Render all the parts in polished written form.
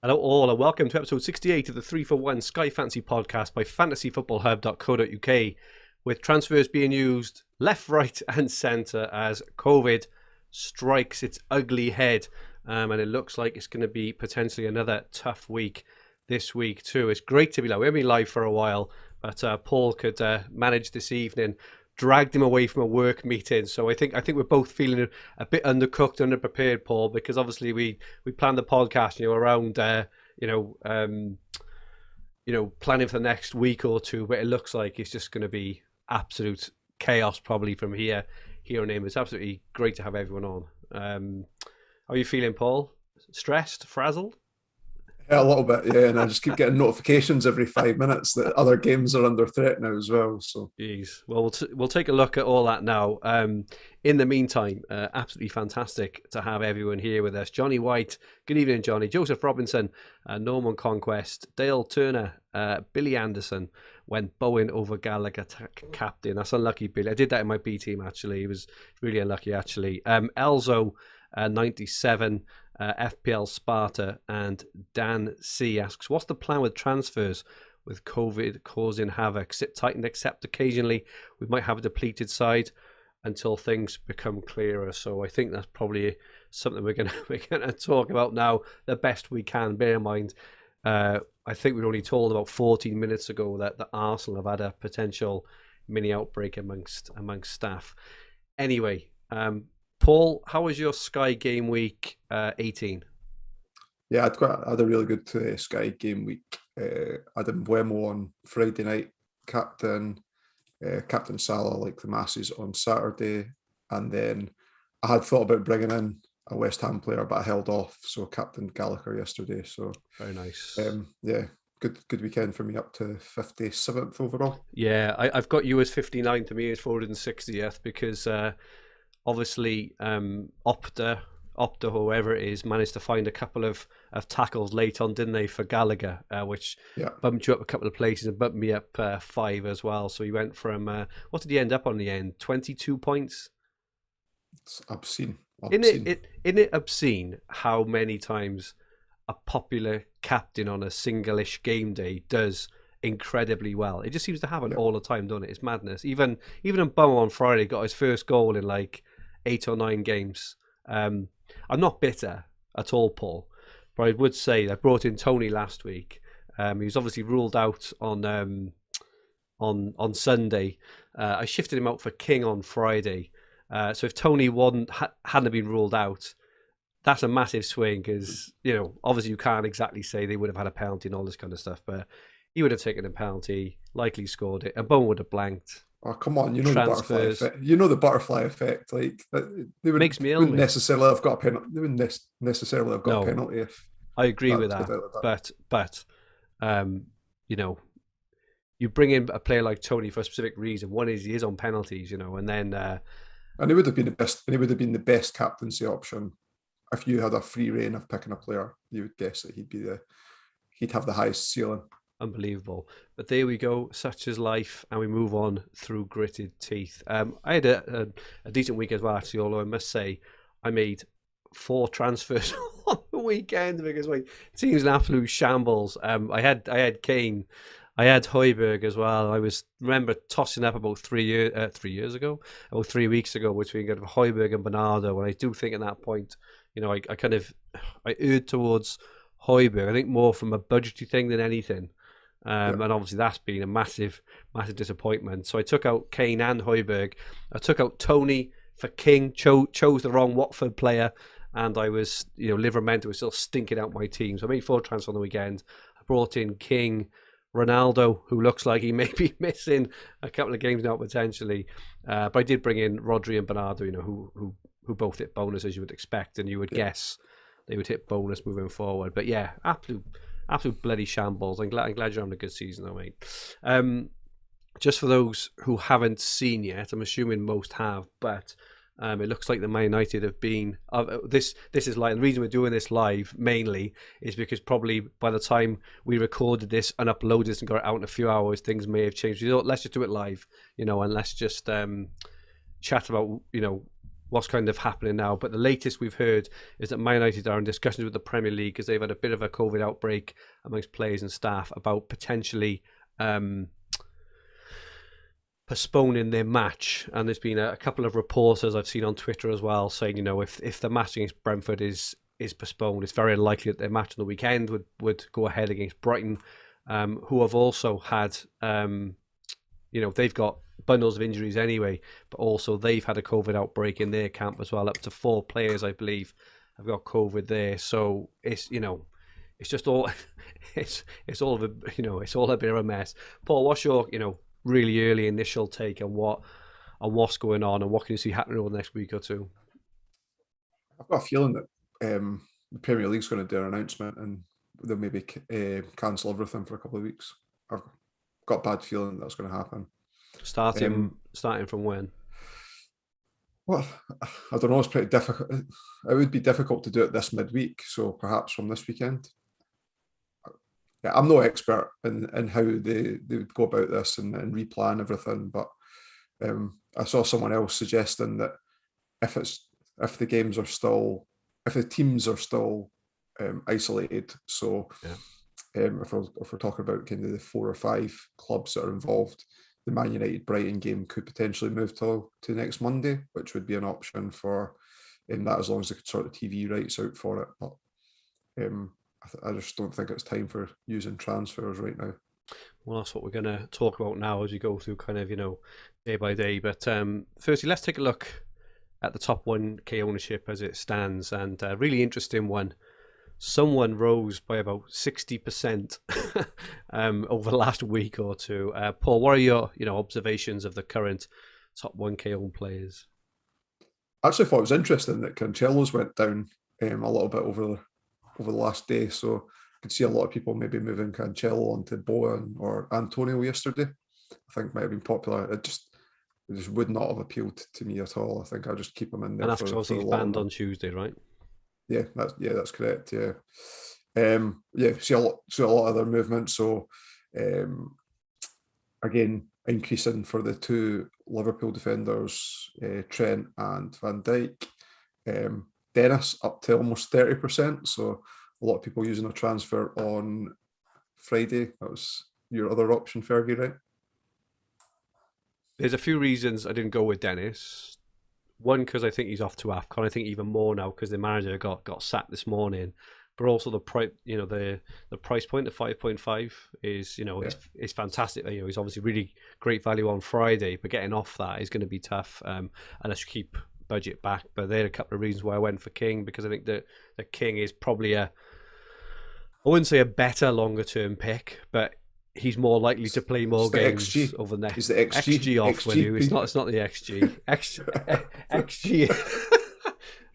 Hello all and welcome to episode 68 of the 3 for 1 Sky Fantasy podcast by fantasyfootballhub.co.uk, with transfers being used left, right and centre as COVID strikes its ugly head, and it looks like it's going to be potentially another tough week this week too. It's great to be live. We haven't been live for a while, but Paul could manage this evening. Dragged him away from a work meeting, so I think we're both feeling a bit undercooked, underprepared, Paul, because obviously we planned the podcast, around planning for the next week or two, but it looks like it's just going to be absolute chaos probably from here on in. It's absolutely great to have everyone on. How are you feeling, Paul? Stressed, frazzled? Yeah, a little bit, yeah, and I just keep getting notifications every 5 minutes that other games are under threat now as well. So, jeez. Well, we'll take a look at all that now. In the meantime, absolutely fantastic to have everyone here with us. Johnny White, good evening, Johnny. Joseph Robinson, Norman Conquest, Dale Turner, Billy Anderson, went Bowen over Gallagher captain. That's unlucky, Billy. I did that in my B team, actually. He was really unlucky, actually. Elzo, 97, FPL Sparta, and Dan C asks, what's the plan with transfers with COVID causing havoc? Sit tight and accept occasionally. We might have a depleted side until things become clearer. So I think that's probably something we're gonna talk about now the best we can. Bear in mind, I think we were only told about 14 minutes ago that the Arsenal have had a potential mini outbreak amongst staff. Anyway, Paul, how was your Sky Game Week 18? Yeah, I had a really good Sky Game Week. I had Mbeumo on Friday night, Captain Salah like the masses on Saturday, and then I had thought about bringing in a West Ham player, but I held off. So Captain Gallagher yesterday. So very nice. Yeah, good weekend for me, up to 57th overall. Yeah, I've got you as 59th, to me as 460th, because obviously Opta, whoever it is, managed to find a couple of tackles late on, didn't they, for Gallagher, which bumped you up a couple of places and bumped me up 5 as well. So he went from, what did he end up on in the end? 22 points? It's obscene. Isn't it obscene how many times a popular captain on a single-ish game day does incredibly well? It just seems to happen all the time, doesn't it? It's madness. Even Mbeumo on Friday got his first goal in like 8 or 9 games. I'm not bitter at all, Paul, but I would say I brought in Tony last week. He was obviously ruled out on Sunday. I shifted him out for King on Friday. So if Tony hadn't been ruled out, that's a massive swing, because obviously you can't exactly say they would have had a penalty and all this kind of stuff, but he would have taken a penalty, likely scored it, and Bowen would have blanked. Oh, come on, the butterfly effect. The butterfly effect. Like, they makes me wouldn't necessarily have got a penalty. They wouldn't necessarily have got a penalty if. I agree with that. But you bring in a player like Tony for a specific reason. One is he is on penalties, and then and it would have been the best. And it would have been the best captaincy option if you had a free reign of picking a player. You would guess that he'd have the highest ceiling. Unbelievable. But there we go, such is life, and we move on through gritted teeth. I had a decent week as well, actually, although I must say I made 4 transfers on the weekend because my team's an absolute shambles. I had Kane, I had Højbjerg as well. I remember tossing up about 3 weeks ago between kind of Højbjerg and Bernardo, and I do think at that point, I erred towards Højbjerg. I think more from a budgetary thing than anything. And obviously that's been a massive disappointment. So I took out Kane and Højbjerg. I took out Tony for King, chose the wrong Watford player, and I was, Livermento was still stinking out my team. So I made 4 transfers on the weekend. I brought in King, Ronaldo, who looks like he may be missing a couple of games now potentially. But I did bring in Rodri and Bernardo, who both hit bonus as you would expect, and you would guess they would hit bonus moving forward. But yeah, absolute bloody shambles. I'm glad you're having a good season though, mate. Just for those who haven't seen yet, I'm assuming most have, but it looks like the Man United have been this is like, the reason we're doing this live mainly is because probably by the time we recorded this and uploaded this and got it out in a few hours, things may have changed. Let's just do it live, and let's just chat about what's kind of happening now. But the latest we've heard is that Man United are in discussions with the Premier League because they've had a bit of a COVID outbreak amongst players and staff about potentially postponing their match. And there's been a couple of reporters I've seen on Twitter as well saying, if the match against Brentford is postponed, it's very unlikely that their match on the weekend would go ahead against Brighton, who have also had, they've got bundles of injuries anyway, but also they've had a COVID outbreak in their camp as well. Up to 4 players, I believe, have got COVID there. So it's just all it's all of a it's all a bit of a mess. Paul, what's your really early initial take on what's going on and what can you see happening over the next week or two? I've got a feeling that the Premier League's going to do an announcement and they'll maybe cancel everything for a couple of weeks. I've got a bad feeling that's going to happen. Starting from when? Well, I don't know. It's pretty difficult. It would be difficult to do it this midweek, so perhaps from this weekend. Yeah, I'm no expert in how they would go about this and replan everything, but I saw someone else suggesting that if the teams are still isolated, so if we're talking about kind of the 4 or 5 clubs that are involved, the Man United Brighton game could potentially move to next Monday, which would be an option for that as long as they could sort of TV rights out for it. But I just don't think it's time for using transfers right now. Well, that's what we're going to talk about now as we go through kind of, day by day. But firstly, let's take a look at the top 1K ownership as it stands. And a really interesting one. Someone rose by about 60% over the last week or two. Paul, what are your observations of the current top 1K owned players? I actually thought it was interesting that Cancelo's went down a little bit over the last day. So I could see a lot of people maybe moving Cancelo onto Bowen or Antonio yesterday. I think might have been popular. It just would not have appealed to me at all. I think I'll just keep him in there. And that's because he's banned on Tuesday, right? Yeah, that's correct. Yeah, see a lot of their movement. So again, increasing for the 2 Liverpool defenders, Trent and Van Dijk. Dennis up to almost 30%. So a lot of people using a transfer on Friday. That was your other option, Fergi, right? There's a few reasons I didn't go with Dennis. One, because I think he's off to AFCON. I think even more now because the manager got sacked this morning. But also the price, the price point, the 5.5 is, is fantastic. He's obviously really great value on Friday, but getting off that is going to be tough unless you keep budget back. But there are a couple of reasons why I went for King, because I think that the King is probably I wouldn't say a better longer term pick, but he's more likely to play more games XG. over the next. Is the XG off with you? It's not the XG. XG.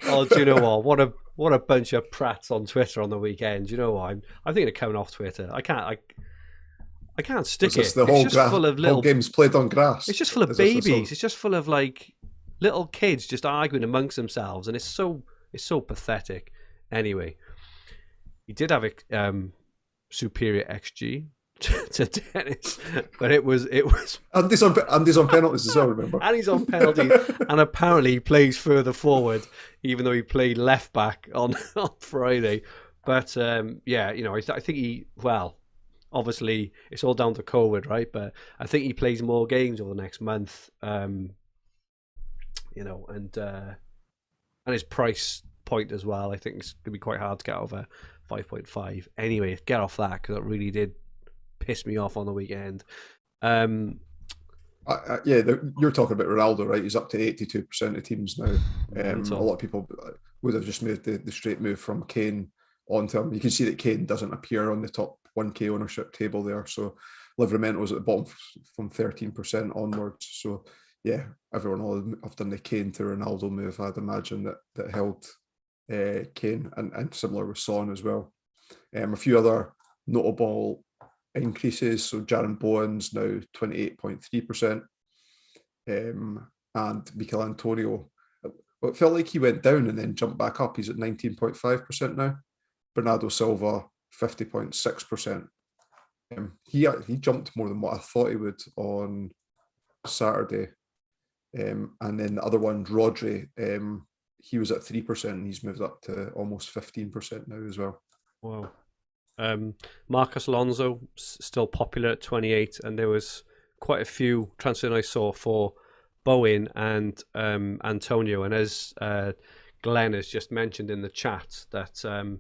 Oh, do you know what a bunch of prats on Twitter on the weekend. Do you know what? I'm thinking of coming off Twitter. I can't stick it. The whole full of little games played on grass. It's just full of babies. It's just full of little kids just arguing amongst themselves, and it's so pathetic. Anyway, he did have a superior XG to Dennis, but it was Andy's on penalties as well, remember? And he's on penalties, and apparently he plays further forward, even though he played left back on Friday. But I think obviously it's all down to COVID, right? But I think he plays more games over the next month, and his price point as well. I think it's gonna be quite hard to get over 5.5. Anyway, get off that because it really did piss me off on the weekend. You're talking about Ronaldo, right? He's up to 82% of teams now. A lot of people would have just made the straight move from Kane onto him. You can see that Kane doesn't appear on the top 1K ownership table there. So Livramento's at the bottom from 13% onwards. So yeah, everyone will have done the Kane to Ronaldo move. I'd imagine that held Kane and similar with Son as well. A few other notable increases. So Jaron Bowen's now 28.3%, and Mikel Antonio, it felt like he went down and then jumped back up. He's at 19.5% now. Bernardo Silva 50.6%. He jumped more than what I thought he would on Saturday. And then the other one, Rodri, he was at 3%, and he's moved up to almost 15% now as well. Wow. Marcus Alonso still popular at 28, and there was quite a few transfers I saw for Bowen and Antonio. And as Glenn has just mentioned in the chat, that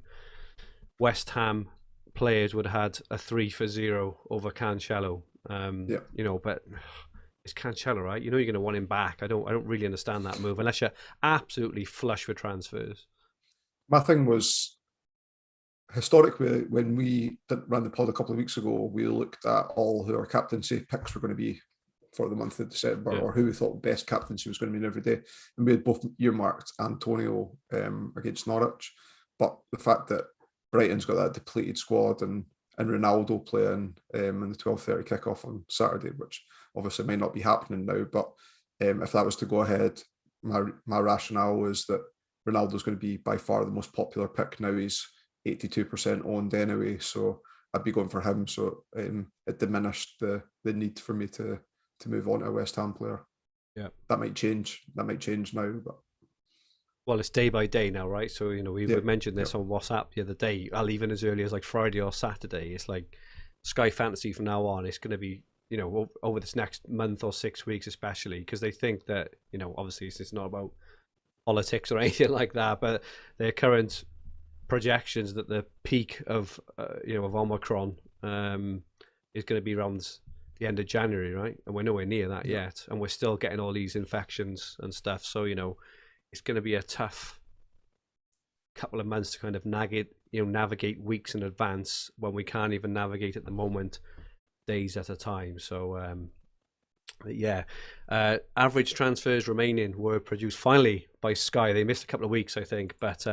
West Ham players would have had a 3-0 over Cancelo. You know, but it's Cancelo, right? You know, you're going to want him back. I don't really understand that move unless you're absolutely flush with transfers. My thing was, historically, when we ran the pod a couple of weeks ago, we looked at all who our captaincy picks were going to be for the month of December, or who we thought best captaincy was going to be in every day. And we had both earmarked Antonio against Norwich. But the fact that Brighton's got that depleted squad, and Ronaldo playing in the 12:30 kickoff on Saturday, which obviously might not be happening now, but if that was to go ahead, my rationale was that Ronaldo's going to be by far the most popular pick now. He's 82% owned anyway, so I'd be going for him. So it diminished the need for me to move on to a West Ham player. Yeah, that might change. That might change now, but well, it's day by day now, right? So you know, we mentioned this on WhatsApp the other day. I'll even as early as like Friday or Saturday. It's like Sky Fantasy from now on. It's going to be, you know, over this next month or 6 weeks, especially because they think that, you know, obviously it's not about politics or anything like that, but their current projections that the peak of of Omicron is going to be around the end of January, right? And we're nowhere near that yet, and we're still getting all these infections and stuff. So you know, it's going to be a tough couple of months to kind of navigate weeks in advance when we can't even navigate at the moment days at a time. So average transfers remaining were produced finally by Sky. They missed a couple of weeks, I think, but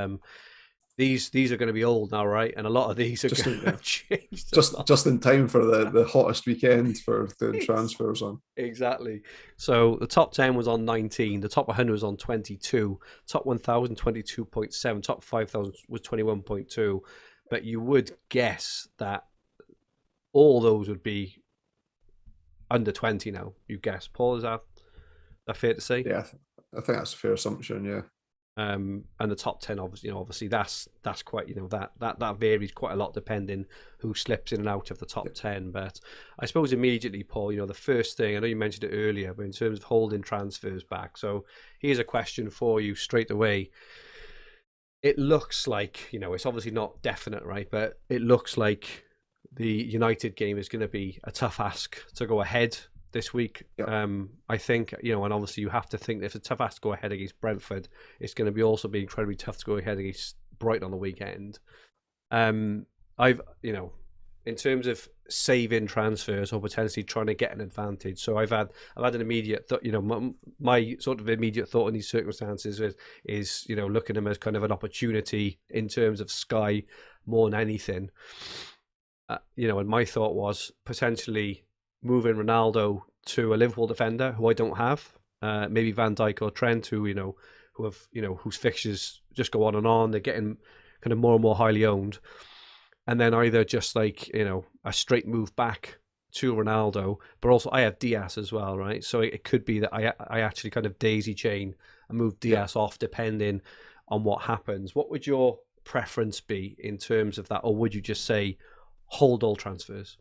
these are going to be old now, right? And a lot of these are going to change. Just in time for the hottest weekend for the transfers on. Exactly. So the top 10 was on 19, the top 100 was on 22, top 1,000 22.7, top 5,000 was 21.2. But you would guess that all those would be under 20 now. You guess, Paul? Is that fair to say? Yeah, I think that's a fair assumption. Yeah. And the top 10, obviously that's quite, that varies quite a lot depending who slips in and out of the top 10. But I suppose immediately, Paul, the first thing, I know you mentioned it earlier, but in terms of holding transfers back, so here's a question for you straight away. It looks like, it's obviously not definite, right? But it looks like the United game is going to be a tough ask to go ahead this week. I think, and obviously you have to think that if it's a tough ask to go ahead against Brentford, it's going to be also be incredibly tough to go ahead against Brighton on the weekend. I've, in terms of saving transfers or potentially trying to get an advantage. So I've had an immediate thought, my sort of immediate thought in these circumstances is looking at them as kind of an opportunity in terms of Sky more than anything. And my thought was potentially moving Ronaldo to a Liverpool defender who I don't have, maybe Van Dijk or Trent, who have whose fixtures just go on and on. They're getting kind of more and more highly owned, and then either just like a straight move back to Ronaldo, but also I have Diaz as well, right? So it could be that I actually kind of daisy chain and move Diaz off depending on what happens. What would your preference be in terms of that, or would you just say hold all transfers?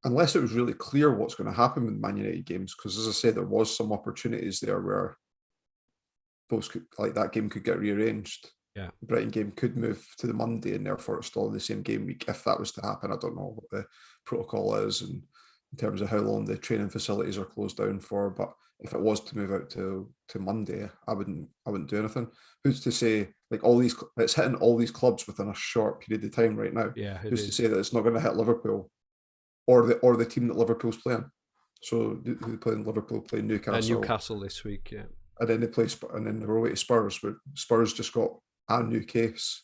Unless it was really clear what's going to happen with Man United games, because as I said, there was some opportunities there where those that game could get rearranged. Yeah, the Brighton game could move to the Monday, and therefore it's still in the same game week. If that was to happen, I don't know what the protocol is, and in terms of how long the training facilities are closed down for. But if it was to move out to Monday, I wouldn't do anything. Who's to say? Like it's hitting all these clubs within a short period of time right now. Yeah, who's to say that it's not going to hit Liverpool? Or the team that Liverpool's playing. So they play Liverpool, play Newcastle. Newcastle this week, yeah. And then they play, and then they're away to Spurs. Where Spurs just got a new case.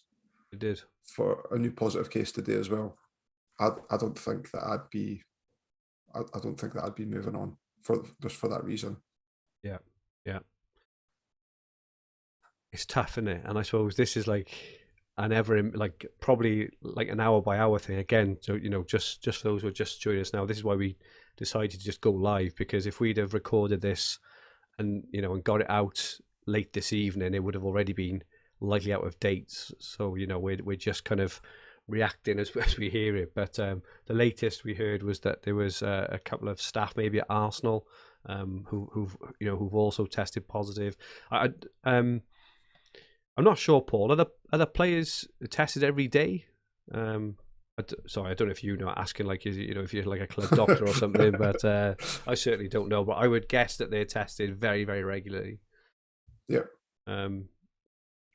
They did for a new positive case today as well. I don't think that I'd be. I don't think that I'd be moving on for that reason. Yeah. It's tough, isn't it? And I suppose this is like probably like an hour by hour thing again. So just for those who are just joining us now, this is why we decided to just go live, because if we'd have recorded this and and got it out late this evening, it would have already been likely out of date. So we're just kind of reacting as we hear it. But the latest we heard was that there was a couple of staff, maybe at Arsenal, who've also tested positive. I'm not sure, Paul. Are the players tested every day? Sorry, I don't know if asking like if you're like a club doctor or something, but I certainly don't know. But I would guess that they're tested very, very regularly. Yeah.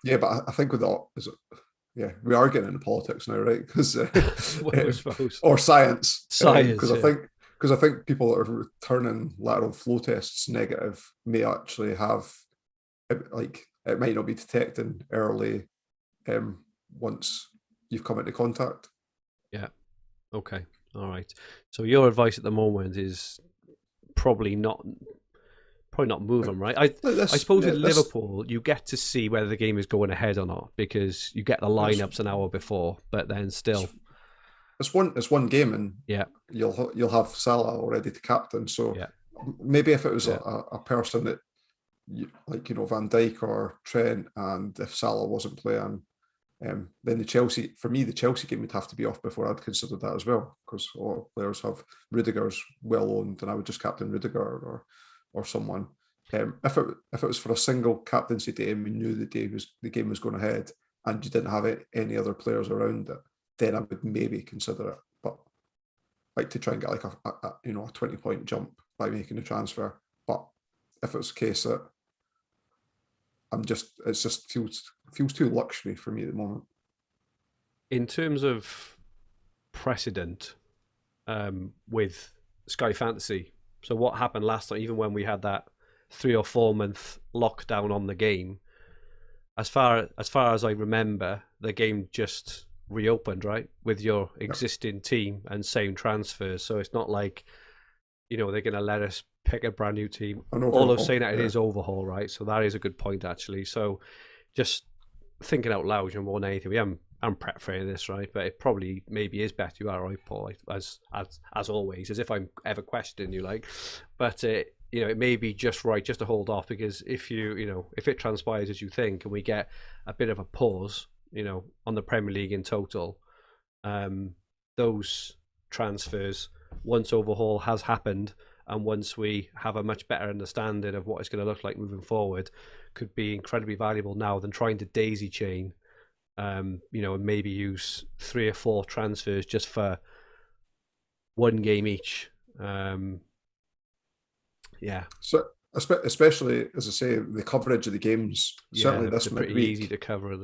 Yeah, but I think with that, we are getting into politics now, right? Because I suppose. Or science, because I think people that are returning lateral flow tests negative may actually have, like, it might not be detecting early once you've come into contact. Yeah. Okay. All right. So your advice at the moment is probably not move them, right? I suppose with Liverpool, you get to see whether the game is going ahead or not, because you get the lineups an hour before, but then still, it's one game, and you'll have Salah already to captain. So maybe if it was a person that Van Dijk or Trent, and if Salah wasn't playing, then the Chelsea game would have to be off before I'd consider that as well, because a lot of players have Rudiger's well owned, and I would just captain Rudiger or someone. If it was for a single captaincy day and we knew the game was going ahead and you didn't have any other players around it, then I would maybe consider it. But like to try and get like a 20-point jump by making a transfer. But if it's a case that it just feels too luxury for me at the moment. In terms of precedent, with Sky Fantasy. So what happened last time, even when we had that 3 or 4 month lockdown on the game, as far as I remember, the game just reopened, right, with your existing team and same transfers. So it's not like they're going to let us pick a brand new team. All of saying that it is overhaul, right? So that is a good point, actually. So just thinking out loud, more than anything, I'm prepped for this, right? But it probably maybe is better. You are right, Paul, as always, as if I'm ever questioning you, like. But it may be just right just to hold off, because if if it transpires as you think and we get a bit of a pause, on the Premier League in total, those transfers, once overhaul has happened and once we have a much better understanding of what it's going to look like moving forward, could be incredibly valuable now than trying to daisy chain. And maybe use 3 or 4 transfers just for one game each. So especially, as I say, the coverage of the games. Certainly this midweek, pretty easy to cover.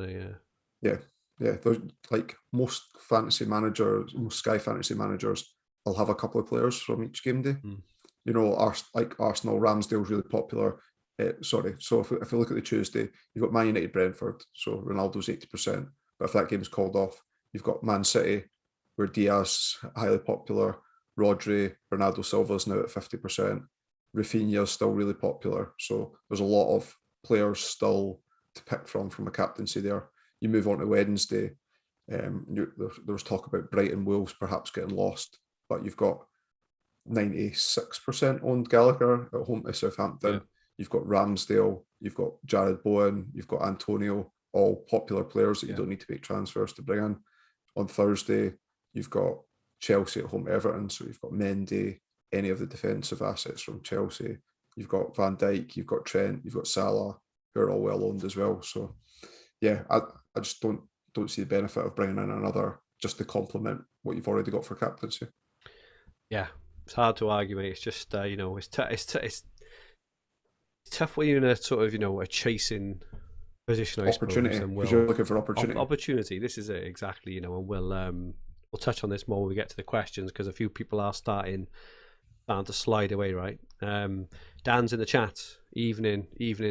There's, like, most fantasy managers, most Sky fantasy managers, will have a couple of players from each game day. Like Arsenal, Ramsdale's really popular. So if we look at the Tuesday, you've got Man United, Brentford, so Ronaldo's 80%. But if that game's called off, you've got Man City, where Diaz, highly popular, Rodri, Bernardo Silva's now at 50%, Rafinha's still really popular. So there's a lot of players still to pick from a captaincy there. You move on to Wednesday, there was talk about Brighton Wolves perhaps getting lost, but you've got 96% owned Gallagher at home to Southampton. You've got Ramsdale, you've got Jared Bowen, you've got Antonio, all popular players that you don't need to make transfers to bring in. On Thursday, you've got Chelsea at home to Everton, so you've got Mendy, any of the defensive assets from Chelsea. You've got Van Dijk, you've got Trent, you've got Salah, who are all well owned as well. So, I just don't see the benefit of bringing in another just to complement what you've already got for captaincy. Yeah, it's hard to argue, mate. It's just it's tough when you're in a sort of a chasing position, I opportunity, because you're looking for opportunity. Opportunity. This is it exactly, and we'll touch on this more when we get to the questions, because a few people are starting to slide away. Right, Dan's in the chat. Evening,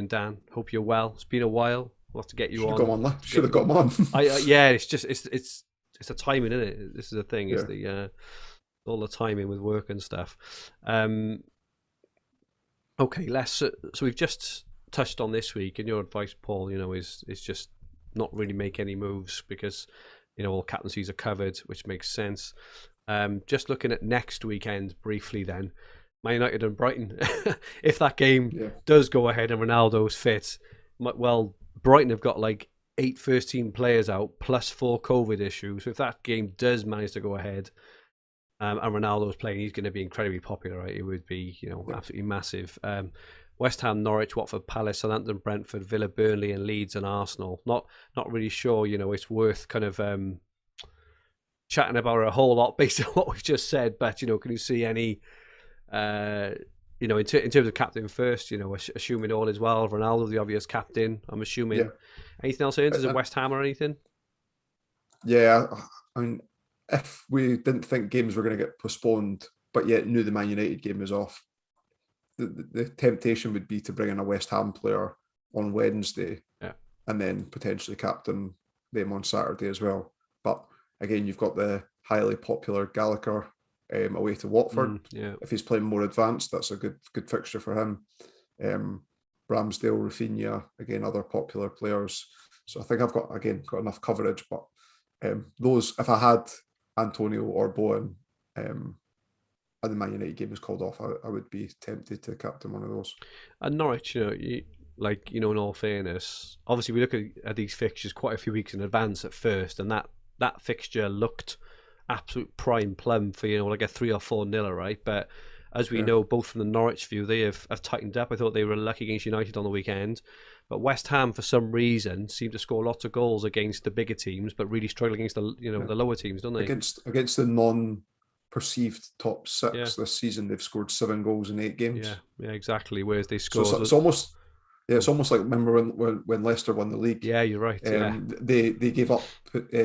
Dan. Hope you're well. It's been a while. We'll have to get you on. Should have got him on. It's just it's the timing, isn't it? This is the thing. Is the all the timing with work and stuff. Okay, so we've just touched on this week, and your advice, Paul, is just not really make any moves, because all captaincies are covered, which makes sense. Just looking at next weekend briefly then, Man United and Brighton. If that game does go ahead and Ronaldo's fit, well, Brighton have got like 8 first-team players out, plus 4 COVID issues. So if that game does manage to go ahead, and Ronaldo's playing, he's going to be incredibly popular, right? It would be, absolutely massive. West Ham, Norwich, Watford, Palace, Southampton, Brentford, Villa, Burnley, and Leeds and Arsenal. Not really sure, it's worth kind of chatting about it a whole lot based on what we've just said. But can you see any, in terms of captain first, assuming all is well, Ronaldo the obvious captain. I'm assuming anything else in terms of West Ham or anything. Yeah, I mean, if we didn't think games were going to get postponed, but yet knew the Man United game was off, the temptation would be to bring in a West Ham player on Wednesday, and then potentially captain them on Saturday as well. But again, you've got the highly popular Gallagher away to Watford. If he's playing more advanced, that's a good fixture for him. Ramsdale, Rafinha, again, other popular players. So I think I've got enough coverage. But those, if I had Antonio or Bowen, and the Man United game is called off, I would be tempted to captain one of those. And Norwich, in all fairness, obviously we look at these fixtures quite a few weeks in advance at first, and that fixture looked absolute prime plum for like a 3 or 4-0, right? But as we know, both from the Norwich view, they have tightened up. I thought they were lucky against United on the weekend, but West Ham for some reason seem to score lots of goals against the bigger teams, but really struggle against the the lower teams, don't they? Against the non-perceived top 6 this season, they've scored 7 goals in 8 games. Yeah, exactly. Whereas they scored, so it's almost. Yeah, it's almost like, remember when Leicester won the league? Yeah, you're right. They gave up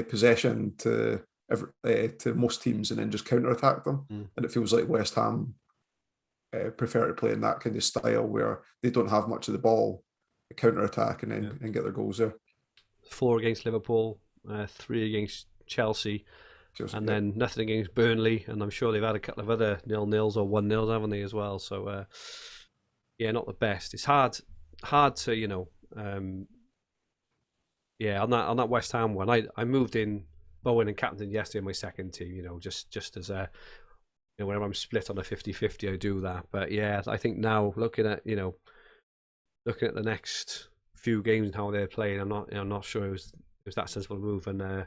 possession to most teams and then just counter-attacked them. And it feels like West Ham prefer to play in that kind of style where they don't have much of the ball, counter-attack and then get their goals there. 4 against Liverpool, 3 against Chelsea, and then nothing against Burnley. And I'm sure they've had a couple of other 0-0s or 1-0s, haven't they, as well? So, not the best. It's hard to on that West Ham one, I moved in Bowen and captain yesterday in my second team, just as a whenever I'm split on a 50-50 I do that. But I think now looking at the next few games and how they're playing, I'm not sure it was that sensible move. And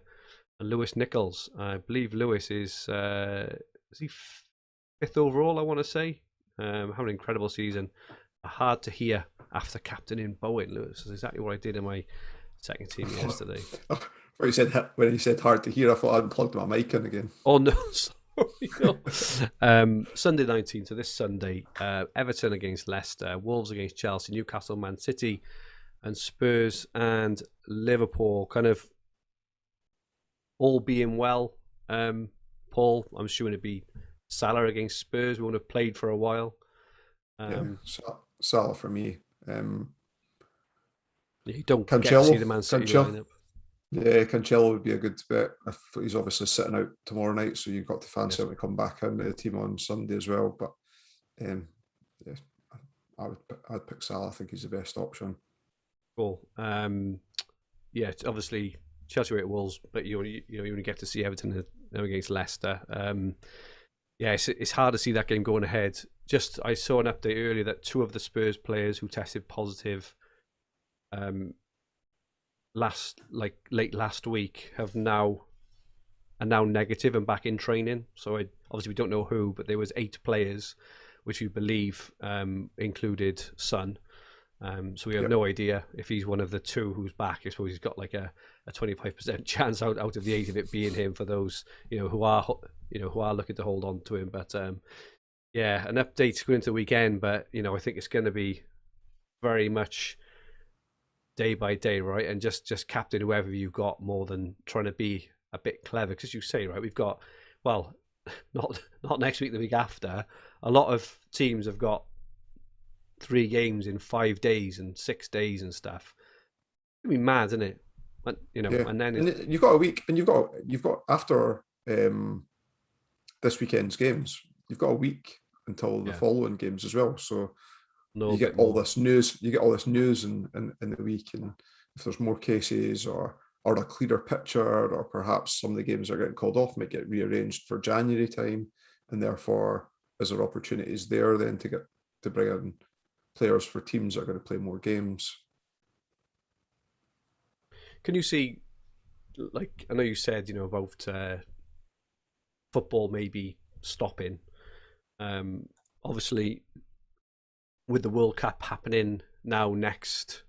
Lewis Nichols, I believe Lewis is he 5th overall, I want to say, having an incredible season. Hard to hear after captaining Bowen. Lewis is exactly what I did in my second team yesterday. When he said hard to hear, I thought I'd plugged my mic in again. Oh no, sorry. No. Sunday 19th, so this Sunday, Everton against Leicester, Wolves against Chelsea, Newcastle, Man City, and Spurs and Liverpool. Kind of all being well. Paul, I'm assuming it'd be Salah against Spurs. We won't have played for a while. Salah for me. You don't get to see the Man City lineup. Yeah, Cancelo would be a good bet. He's obviously sitting out tomorrow night, so you've got to fancy him to come back into the team on Sunday as well. But I'd pick Salah. I think he's the best option. Cool. It's obviously Chelsea at Wolves, but you only get to see Everton against Leicester. It's hard to see that game going ahead. I saw an update earlier that 2 of the Spurs players who tested positive late last week are now negative and back in training. So obviously we don't know who, but there was 8 players, which we believe included Son. So we have no idea if he's one of the 2 who's back. I suppose he's got like a 25% chance out of the 8 of it being him for those who are looking to hold on to him. But an update going into the weekend. But I think it's going to be very much day by day, right? And just captain whoever you've got more than trying to be a bit clever. Because you say, right, we've got not next week, the week after. A lot of teams have got 3 games in 5 days and 6 days and stuff. It'd be mad, isn't it? And then you've got a week, and you've got after this weekend's games, you've got a week until the following games as well. So you get all this news. You get all this news in the week, and if there's more cases or or a clearer picture, or perhaps some of the games are getting called off, might get rearranged for January time, and therefore is there opportunities there then to bring in players for teams that are going to play more games? Can you see, like, I know you said, about football maybe stopping. Obviously, with the World Cup happening now next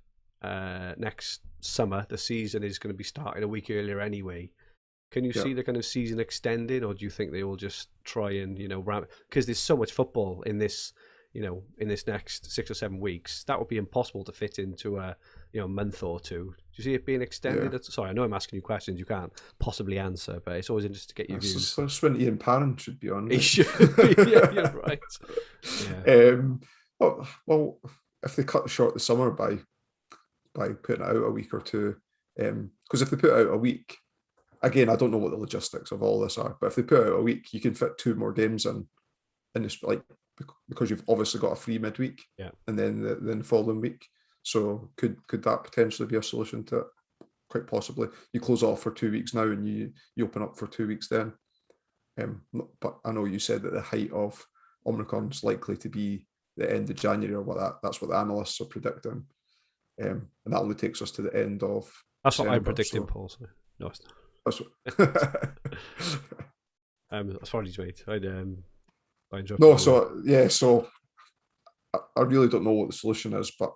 summer, the season is going to be starting a week earlier anyway. Can you see the kind of season extending, or do you think they will just try and ramp? Because there's so much football in this, in this next 6 or 7 weeks, that would be impossible to fit into a month or two. Do you see it being extended? Yeah. Sorry, I know I'm asking you questions you can't possibly answer, but it's always interesting to get your views. That's when Ian Parran should be on. He should be. Yeah, you're right. Yeah. Well, if they cut short the summer by putting it out a week or two, because if they put out a week, again, I don't know what the logistics of all this are, but if they put out a week, you can fit 2 more games in this, like, because you've obviously got a free midweek, and then the following week. So could that potentially be a solution to it? Quite possibly. You close off for 2 weeks now, and you open up for 2 weeks then. But I know you said that the height of Omicron is likely to be the end of January, or that's what the analysts are predicting. And that only takes us to the end of That's December, what I'm predicting, Paul. So. No, it's not. That's what... Sorry, mate. No, so I really don't know what the solution is, but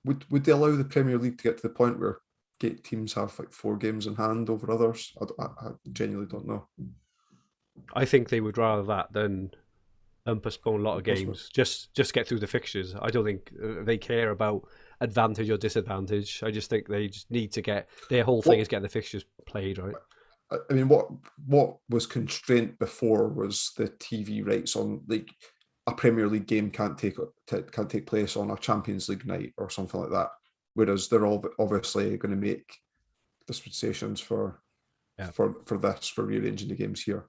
would they allow the Premier League to get to the point where teams have like 4 games in hand over others? I genuinely don't know. I think they would rather that than postpone a lot of games. Just get through the fixtures. I don't think they care about advantage or disadvantage. I just think they just need to get their whole thing is getting the fixtures played, right? I mean, what was constraint before was the TV rights on, like, a Premier League game can't take place on a Champions League night or something like that. Whereas they're all obviously going to make dispensations for rearranging the games here,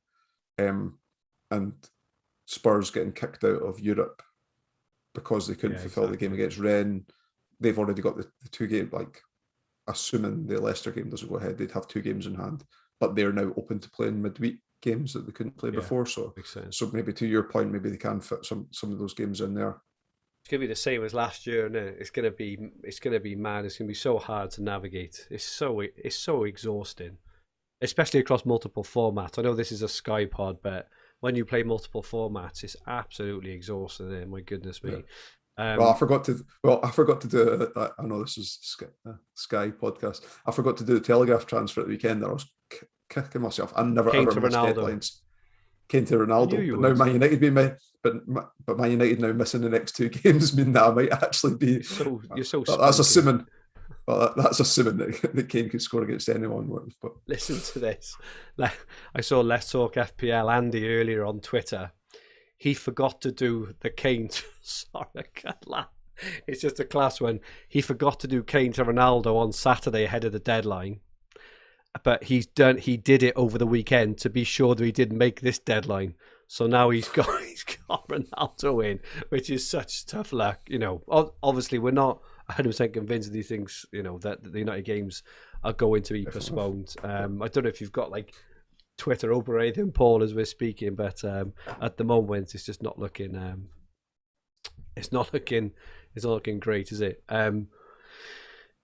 and Spurs getting kicked out of Europe because they couldn't fulfil the game against Rennes. They've already got the 2 games. Like, assuming the Leicester game doesn't go ahead, they'd have 2 games in hand. But they're now open to playing midweek games that they couldn't play before. So maybe to your point, maybe they can fit some of those games in there. It's gonna be the same as last year, isn't it? It's gonna be mad. It's gonna be so hard to navigate. It's so exhausting, especially across multiple formats. I know this is a Sky pod, but when you play multiple formats, it's absolutely exhausting. My goodness me. I forgot to do. I know this is Sky podcast. I forgot to do the Telegraph transfer at the weekend. I was kicking myself. I never ever missed deadlines. Kane to Ronaldo. But now Man United but Man United now missing the next 2 games mean that I might actually be. You're so. That's assuming. Well, that's assuming that Kane could score against anyone. But listen to this. I saw Let's Talk FPL Andy earlier on Twitter. He forgot to do the Kane. Sorry, I can't laugh. It's just a class one. He forgot to do Kane to Ronaldo on Saturday ahead of the deadline, but he did it over the weekend to be sure that he didn't make this deadline. So now he's got Ronaldo in, which is such tough luck. Obviously we're not 100% convinced of these things. That the United games are going to be postponed. I don't know if you've got like Twitter open or anything, Paul, as we're speaking, but at the moment it's just not looking. It's not looking great, is it?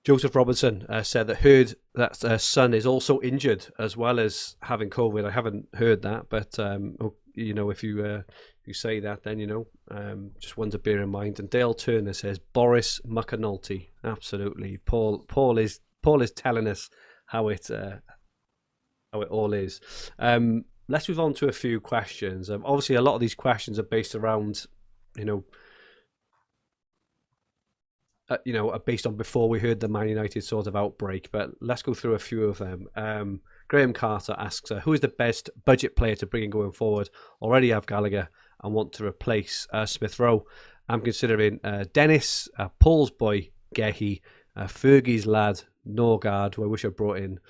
Joseph Robinson said that heard that Son is also injured as well as having COVID. I haven't heard that, but if you say that, then just one to bear in mind. And Dale Turner says Boris McAnulty. Absolutely, Paul is telling us how it all is. Let's move on to a few questions. Obviously, a lot of these questions are based around, are based on before we heard the Man United sort of outbreak. But let's go through a few of them. Graham Carter asks, who is the best budget player to bring in going forward? Already have Gallagher and want to replace Smith Rowe. I'm considering Dennis, Paul's boy Gehi, Fergie's lad Norgard, who I wish I brought in,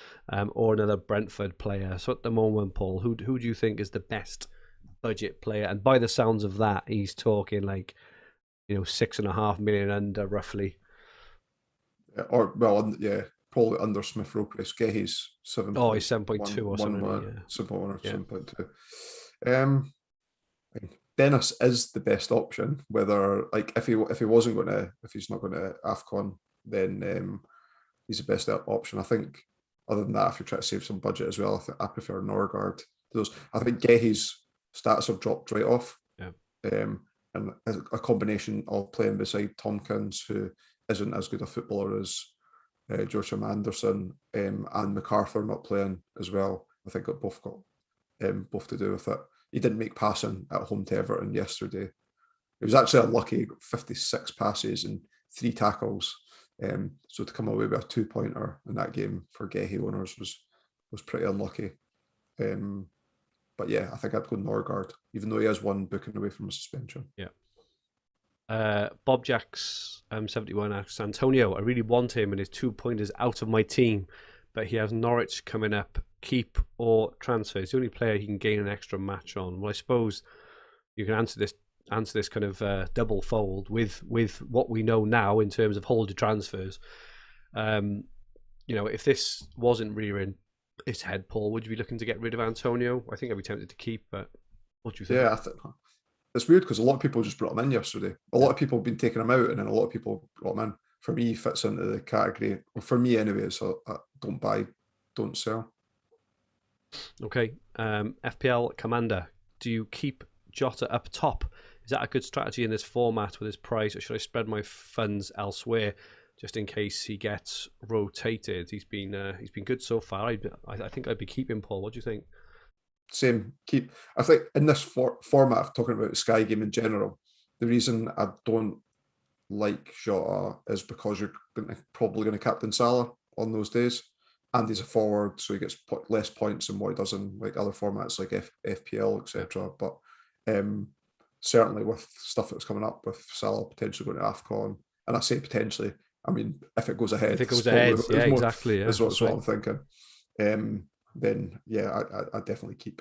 or another Brentford player. So at the moment, Paul, who do you think is the best budget player? And by the sounds of that, he's talking like 6.5 million under roughly. probably under Smith Rowe price. Gehi's 7. Oh, he's 7.2 or something. Yeah. 7.1 or 7.2. Dennis is the best option. Whether like if he's not going to AFCON, then he's the best option. I think. Other than that, if you're trying to save some budget as well, I prefer Norgard to those. I think Gehi's stats have dropped right off. Yeah. And a combination of playing beside Tompkins, who isn't as good a footballer as Joshua Anderson, and MacArthur not playing as well. I think it both to do with it. He didn't make passing at home to Everton yesterday. It was actually unlucky. He got 56 passes and 3 tackles. So to come away with a 2-pointer in that game for Gehi owners was pretty unlucky. But yeah, I think I'd go Norgard, even though he has one booking away from a suspension. Yeah. Bob Jacks 71 asks, Antonio, I really want him and his 2-pointers out of my team, but he has Norwich coming up. Keep or transfer? He's the only player he can gain an extra match on. Well, I suppose you can answer this kind of double fold with what we know now in terms of holder transfers. If this wasn't rearing its head, Paul, would you be looking to get rid of Antonio? I think I'd be tempted to keep, but what do you think? Yeah, I think it's weird because a lot of people just brought him in yesterday. A lot of people have been taking him out, and then a lot of people brought him in. For me, he fits into the category. Well, for me anyway, so don't buy, don't sell. Okay. FPL Commander, do you keep Jota up top? Is that a good strategy in this format with his price, or should I spread my funds elsewhere just in case he gets rotated? He's been good so far. I think I'd be keeping Paul. What do you think? Same. Keep. I think in this format of talking about the Sky game in general, the reason I don't like Jota is because you're probably going to captain Salah on those days, and he's a forward, so he gets less points than what he does in like other formats like FPL, etc. But certainly with stuff that's coming up with Salah potentially going to AFCON, and I say potentially, I mean if it goes ahead. If it goes ahead, yeah, exactly. Yeah, that's what I'm thinking. Then yeah, I definitely keep.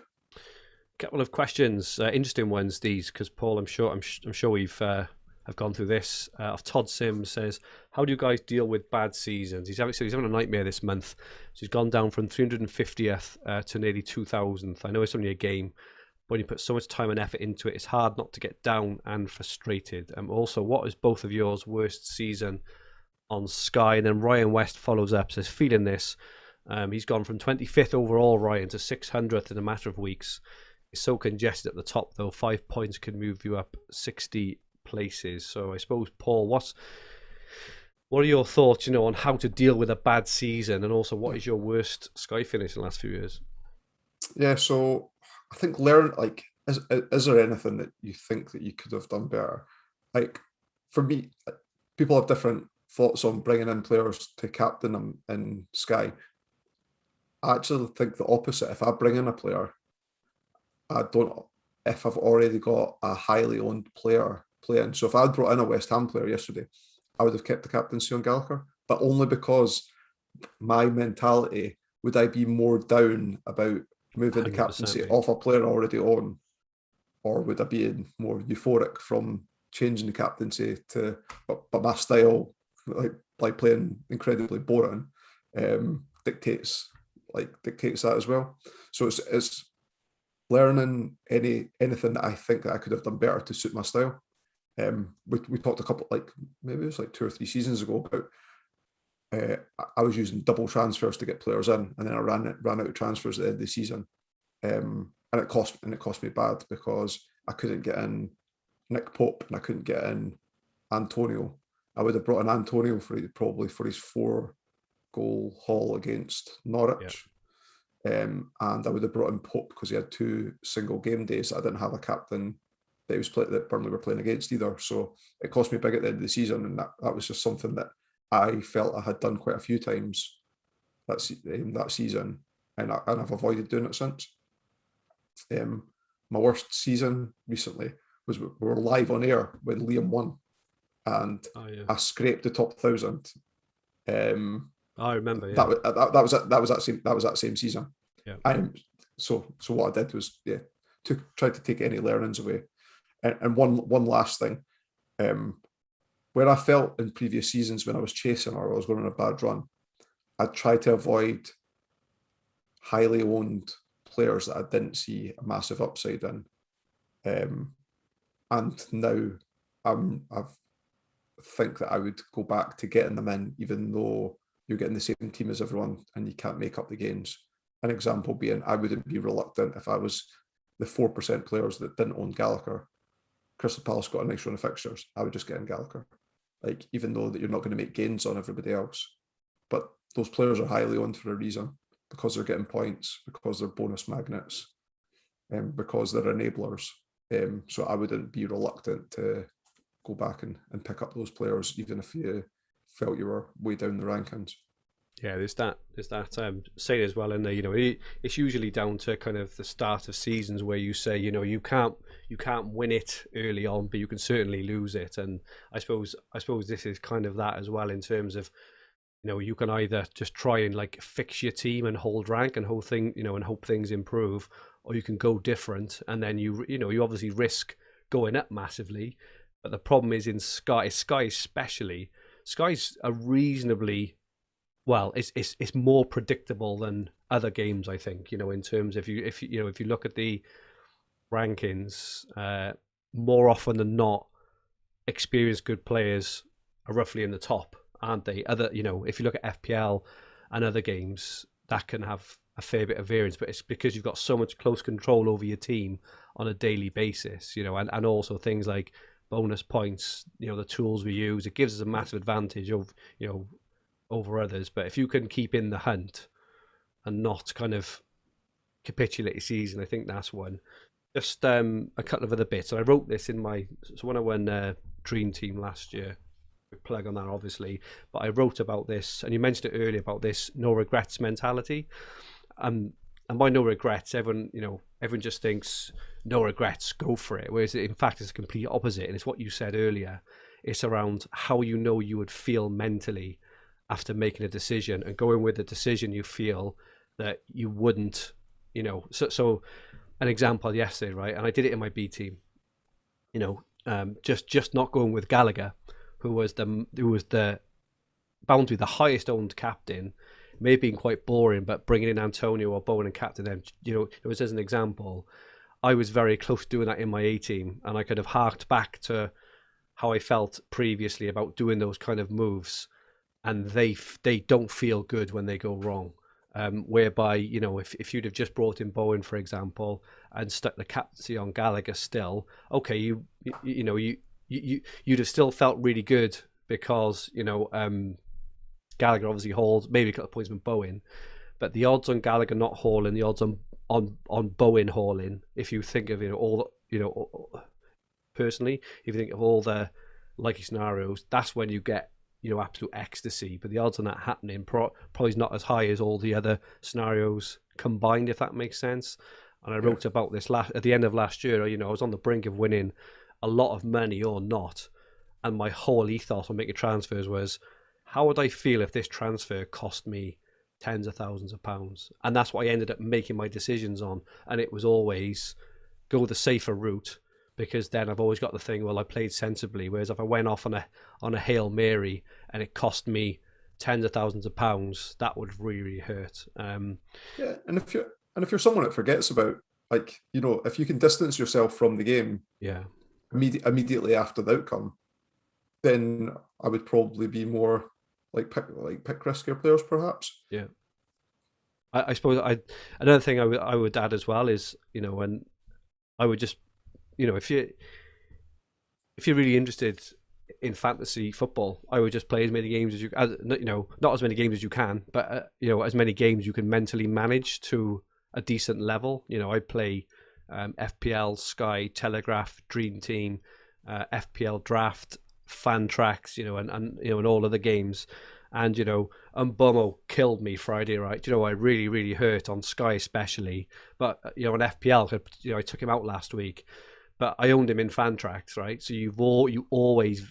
Couple of questions, interesting ones these, because Paul, I'm sure we've have gone through this. Todd Sims says, how do you guys deal with bad seasons? He's having a nightmare this month. So he's gone down from 350th to nearly 2000th. I know it's only a game, but when you put so much time and effort into it, it's hard not to get down and frustrated. Also, what is both of yours worst season on Sky? And then Ryan West follows up, says, feeling this. He's gone from 25th overall, Ryan, to 600th in a matter of weeks. It's so congested at the top, though. 5 points could move you up 60 places. So I suppose, Paul, what are your thoughts, on how to deal with a bad season, and also what is your worst Sky finish in the last few years? Yeah, so I think is there anything that you think that you could have done better? Like for me, people have different thoughts on bringing in players to captain them in Sky. I actually think the opposite. If I bring in a player, if I've already got a highly owned player playing. So if I'd brought in a West Ham player yesterday, I would have kept the captaincy on Gallagher, but only because my mentality, would I be more down about moving the captaincy off a player already on, or would I be more euphoric from changing the captaincy to, but my style, like playing incredibly boring, dictates that as well. So it's learning anything that I think that I could have done better to suit my style. We talked a couple, maybe it was 2 or 3 seasons ago, about I was using double transfers to get players in, and then I ran out of transfers at the end of the season, and it cost me bad because I couldn't get in Nick Pope and I couldn't get in Antonio. I would have brought in Antonio probably for his 4-goal haul against Norwich. And I would have brought in Pope because he had 2 single game days. I didn't have a captain that Burnley were playing against either. So it cost me big at the end of the season, and that was just something that I felt I had done quite a few times that season, and I've avoided doing it since. My worst season recently was we were live on air when Liam won, and I scraped the top 1,000. I remember. Yeah. That was that same season. Yeah. So what I did was try to take any learnings away, and one last thing, where I felt in previous seasons when I was chasing or I was going on a bad run, I try to avoid highly owned players that I didn't see a massive upside in. And now I think that I would go back to getting them in, even though you're getting the same team as everyone and you can't make up the gains. An example being, I wouldn't be reluctant if I was the 4% players that didn't own Gallagher. Crystal Palace got a nice run of fixtures. I would just get in Gallagher. Like, even though that you're not going to make gains on everybody else. But those players are highly owned for a reason, because they're getting points, because they're bonus magnets, because they're enablers. So I wouldn't be reluctant to go back and pick up those players, even if you felt you were way down the rankings. Yeah, there's that saying as well in there. It's usually down to kind of the start of seasons where you say, you can't win it early on, but you can certainly lose it. And I suppose this is kind of that as well, in terms of, you can either just try and like fix your team and hold rank and whole thing, and hope things improve, or you can go different, and then you obviously risk going up massively. But the problem is in Sky especially, Sky's a reasonably, well, it's more predictable than other games, I think. In terms of if you look at the rankings, more often than not, experienced good players are roughly in the top, aren't they? If you look at FPL and other games, that can have a fair bit of variance, but it's because you've got so much close control over your team on a daily basis, and also things like bonus points, the tools we use, it gives us a massive advantage over others. But if you can keep in the hunt and not kind of capitulate your season, I think that's one. Just a couple of other bits. And I wrote this in when I won Dream Team last year, plug on that obviously, but I wrote about this, and you mentioned it earlier, about this no regrets mentality. And by no regrets, everyone just thinks no regrets, go for it. Whereas in fact, it's the complete opposite. And it's what you said earlier. It's around how you would feel mentally after making a decision, and going with a decision you feel that you wouldn't, So an example yesterday, right? And I did it in my B team. Just not going with Gallagher, who was the bound to be the highest owned captain. May have been quite boring, but bringing in Antonio or Bowen and captain them, it was as an example. I was very close to doing that in my A team, and I could have harked back to how I felt previously about doing those kind of moves, and they don't feel good when they go wrong. Whereby, if you'd have just brought in Bowen, for example, and stuck the captaincy on Gallagher still, okay, you'd have still felt really good because, Gallagher obviously hauls maybe a couple of points from Bowen, but the odds on Gallagher not hauling, the odds on Bowen hauling, if you think of personally, if you think of all the likely scenarios, that's when you get absolute ecstasy. But the odds on that happening probably is not as high as all the other scenarios combined, if that makes sense. And I wrote about this at the end of last year. I was on the brink of winning a lot of money or not, and my whole ethos on making transfers was, how would I feel if this transfer cost me tens of thousands of pounds? And that's what I ended up making my decisions on. And it was always go the safer route, because then I've always got the thing, well, I played sensibly. Whereas if I went off on a Hail Mary and it cost me tens of thousands of pounds, that would really, really hurt. And if you're someone that forgets about, like, if you can distance yourself from the game, immediately after the outcome, then I would probably be more pick riskier players, perhaps. Yeah. I suppose another thing I would add as well is, when I would just, if you're really interested in fantasy football, I would just play as many games as you, not as many games as you can, but as many games you can mentally manage to a decent level. I play FPL, Sky, Telegraph, Dream Team, FPL Draft, Fan Tracks, and all other games. And Mbomo killed me Friday, right? I really, really hurt on Sky especially, but on FPL, I took him out last week, but I owned him in Fan Tracks, right? So you always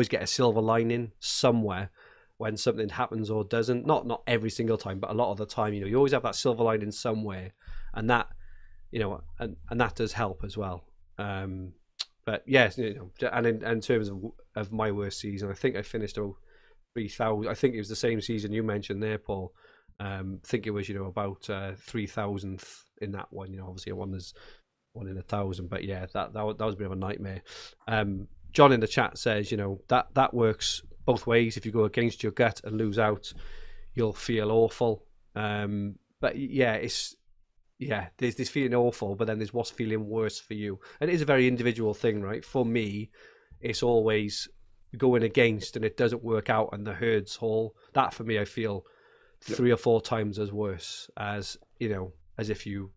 get a silver lining somewhere when something happens or doesn't. Not every single time, but a lot of the time, you always have that silver lining somewhere, and that and that does help as well. But yes, and in terms of my worst season, I think I finished 3,000. I think it was the same season you mentioned there, Paul. I think it was about 3,000th in that one. Obviously one is 1 in 1,000, but yeah, that was a bit of a nightmare. John in the chat says, that works both ways. If you go against your gut and lose out, you'll feel awful. But yeah, there's this feeling awful, but then there's what's feeling worse for you, and it is a very individual thing, right? For me, it's always going against and it doesn't work out and the herd's whole. That for me, I feel 3 or 4 times as worse as as if you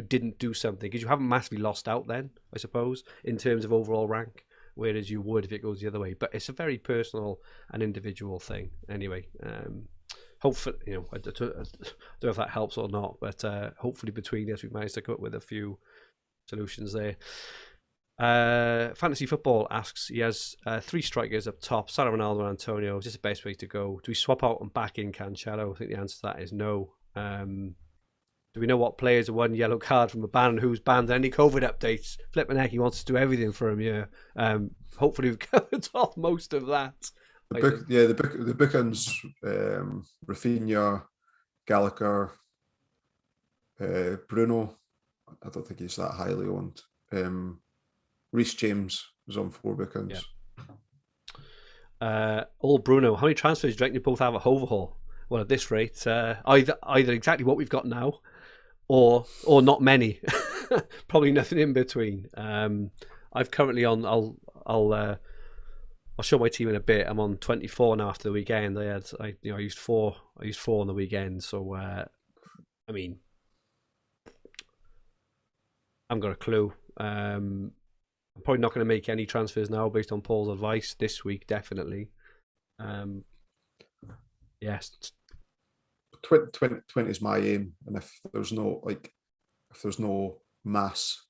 didn't do something, because you haven't massively lost out then, I suppose, in terms of overall rank, whereas you would if it goes the other way. But it's a very personal and individual thing anyway. Hopefully, I don't know if that helps or not, but hopefully between us we've managed to come up with a few solutions there. Fantasy Football asks, he has 3 strikers up top, Salah, Ronaldo and Antonio. Is this the best way to go? Do we swap out and back in Cancelo? I think the answer to that is no. Do we know what players are 1 yellow card from a ban and who's banned? Any COVID updates? Flipping heck, he wants to do everything for him, yeah. Hopefully we've covered off most of that. The bookends, Rafinha, Gallagher, Bruno. I don't think he's that highly owned. Reece James was on 4 bookends. Yeah. Bruno, how many transfers do you reckon you both have at Overhaul? Well, at this rate, either exactly what we've got now, or not many. Probably nothing in between. I've currently on. I'll show my team in a bit. I'm on 24 now after the weekend. I used 4. I used 4 on the weekend. So I mean, I haven't got a clue. I'm probably not going to make any transfers now based on Paul's advice this week. Definitely. Yes. 20 is my aim, and if there's no mass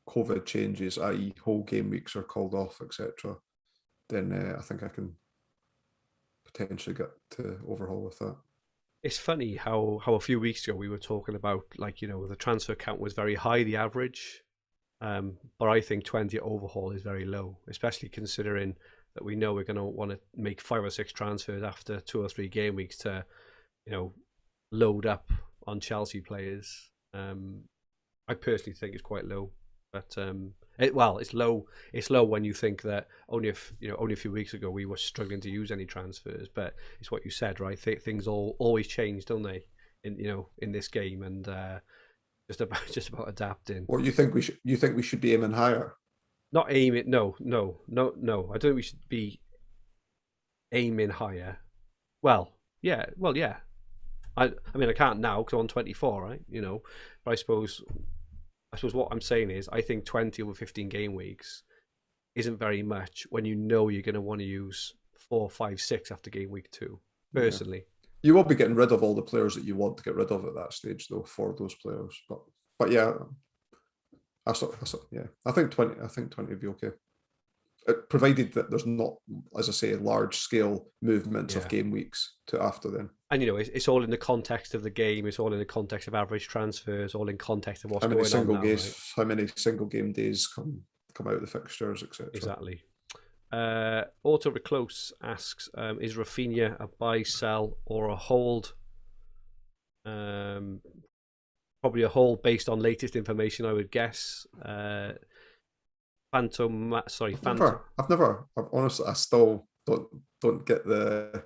COVID changes, i.e. whole game weeks are called off, etc., then I think I can potentially get to Overhaul with that. It's funny how a few weeks ago we were talking about the transfer count was very high, the average, but I think 20 at Overhaul is very low, especially considering that we know we're going to want to make 5 or 6 transfers after 2 or 3 game weeks to load up on Chelsea players. I personally think it's quite low, but it's low. It's low when you think that only a few weeks ago we were struggling to use any transfers. But it's what you said, right? Things always change, don't they? In this game, and just about adapting. What you think we should be aiming higher? Not aiming. No. I don't think we should be aiming higher. Well, yeah. I mean, I can't now because I'm on 24, right? But I suppose what I'm saying is I think 20 over 15 game weeks isn't very much when you're going to want to use 4, 5, 6 after game week 2. Personally, you won't be getting rid of all the players that you want to get rid of at that stage, though, for those players. But yeah, I think 20. I think 20 would be okay, provided that there's not, as I say, large scale movements of game weeks to after then. And it's all in the context of the game. It's all in the context of average transfers. All in context of what's going on now, right? How many single game days come out of the fixtures, etc. Exactly. Auto Reclose asks, is Rafinha a buy, sell, or a hold? Probably a hold based on latest information, I would guess. Phantom. Honestly, I still don't get the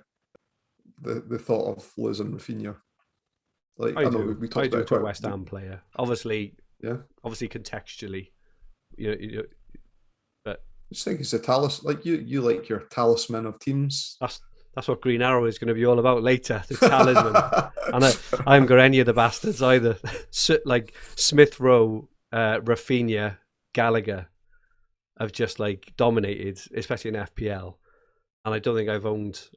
thought of losing Rafinha. I know we talked about to a West Ham player. Obviously, contextually, but I just think he's a talisman. Like you like your talisman of teams. That's what Green Arrow is going to be all about later. The talisman. And I haven't got any of the bastards either. Like Smith Rowe, Rafinha, Gallagher have just dominated, especially in FPL. And I don't think I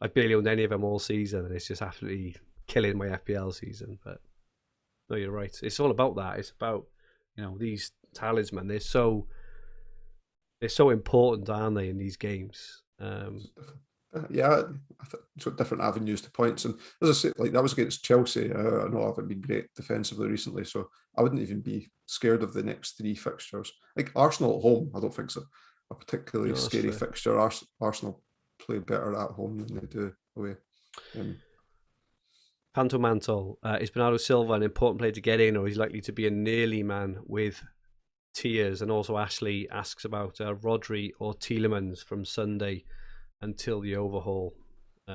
barely owned any of them all season, and it's just absolutely killing my FPL season. But no, you're right. It's all about that. It's about these talisman. They're so important, aren't they, in these games? So different avenues to points, and as I say, that was against Chelsea. I know I haven't been great defensively recently, so I wouldn't even be scared of the next 3 fixtures. Like Arsenal at home, I don't think so. A particularly scary fixture. Arsenal play better at home than they do away. Panto Mantle, is Bernardo Silva an important player to get in, or is he likely to be a nearly man with tiers? And also Ashley asks about Rodri or Tielemans from Sunday until the overhaul. Go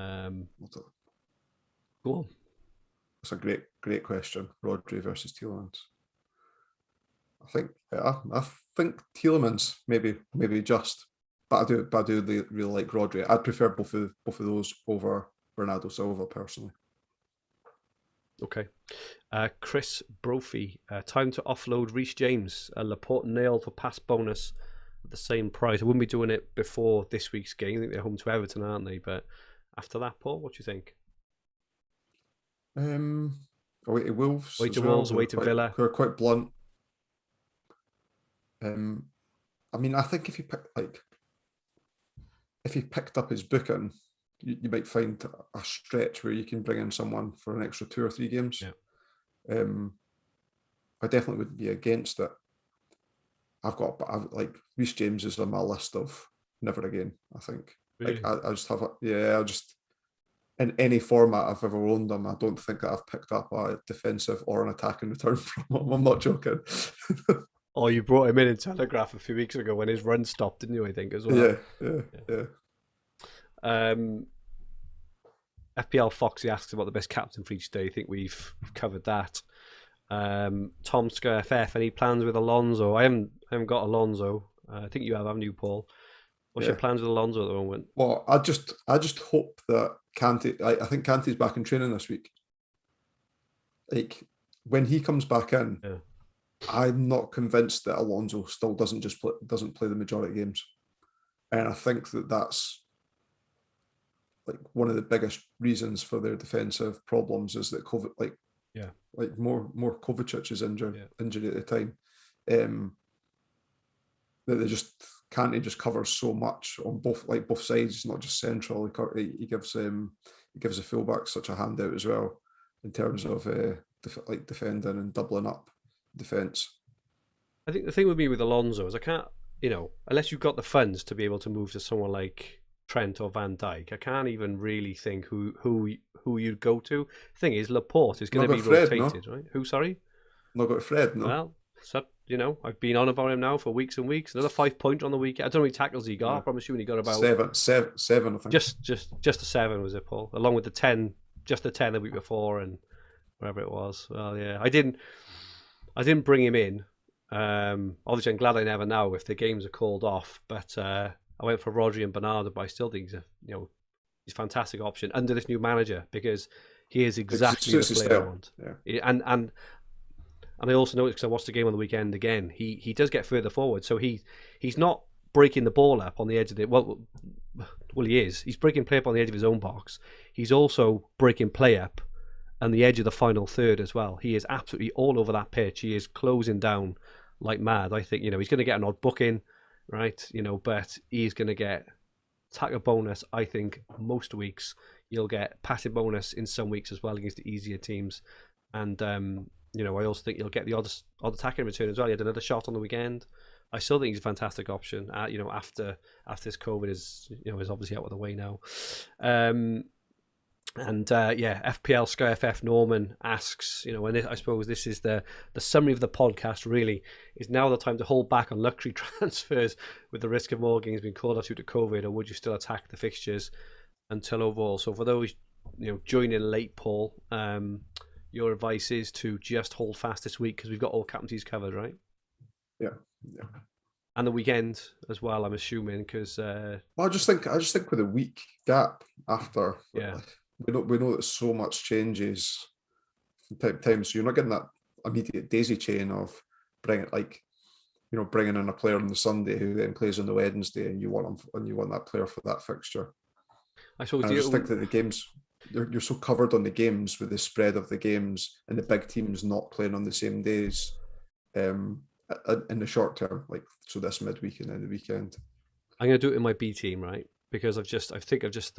on. That's a great question. Rodri versus Tielemans. I think Tielemans maybe just, but I do really like Rodri. I'd prefer both of those over Bernardo Silva personally. Okay. Chris Brophy, time to offload Reece James, a Laporte nail for pass bonus at the same price. I wouldn't be doing it before this week's game. I think they're home to Everton, aren't they? But after that, Paul, what do you think? Away to Wolves. Away to Wolves, away to Villa. Who are quite blunt. I mean, I think if you picked up his booking, you might find a stretch where you can bring in someone for an extra 2 or 3 games. Yeah. I definitely would be against it. I've like Reece James is on my list of never again. I think. Really? Like I just have I just in any format I've ever owned him, I don't think that I've picked up a defensive or an attacking return from him. I'm not joking. Oh, you brought him in Telegraph a few weeks ago when his run stopped, didn't you? I think as well. Yeah. FPL Foxy asks about the best captain for each day. I think we've covered that. Tom FF, any plans with Alonso? I haven't got Alonso. I think you have, haven't you, Paul? What's your plans with Alonso at the moment? Well, I just hope that Kante. I think Kante's back in training this week. Like when he comes back in, I'm not convinced that Alonso still doesn't play the majority of games, and I think that's like one of the biggest reasons for their defensive problems is that COVID, like more Kovacic's injury at the time, that they just Kante just covers so much on both sides, not just central. He gives the fullbacks such a handout as well in terms of defending and doubling up defence. I think the thing with me with Alonso is I can't, unless you've got the funds to be able to move to someone like Trent or Van Dijk, I can't even really think who you'd go to. The thing is, Laporte is going to be rotated, right? Who, sorry? Not got Fred, no. Well, so, I've been on about him now for weeks and weeks. Another 5 points on the weekend. I don't know how many tackles he got. I'm assuming he got about seven, I think. Just a 7, was it, Paul? Along with the 10, just the 10 the week before and whatever it was. Well, yeah, I didn't bring him in. Obviously, I'm glad I never know if the games are called off. But I went for Rodri and Bernardo, but I still think he's a fantastic option under this new manager because he is exactly the player I want. Yeah. And I also noticed because I watched the game on the weekend again, he does get further forward, so he's not breaking the ball up on the edge of the well he is. He's breaking play up on the edge of his own box. He's also breaking play up on the edge of the final third as well. He is absolutely all over that pitch. He is closing down like mad. I think he's going to get an odd booking, right? But he's going to get tackle bonus. I think most weeks you'll get passing bonus in some weeks as well against the easier teams, and I also think you'll get the odd attacking return as well. He had another shot on the weekend. I still think he's a fantastic option. After this COVID is obviously out of the way now. FPL Sky FF Norman asks, and I suppose this is the summary of the podcast. Really, is now the time to hold back on luxury transfers with the risk of more games being called out due to COVID, or would you still attack the fixtures until overall? So for those joining late, Paul, your advice is to just hold fast this week because we've got all captaincies covered, right? Yeah. And the weekend as well, I'm assuming, because well, I just think with a week gap after, we know that so much changes from time, so you're not getting that immediate daisy chain of bringing in a player on the Sunday who then plays on the Wednesday, and you want that player for that fixture. I just think that the games. You're so covered on the games with the spread of the games and the big teams not playing on the same days in the short term, so this midweek and then the weekend. I'm going to do it in my B team, right? Because I think this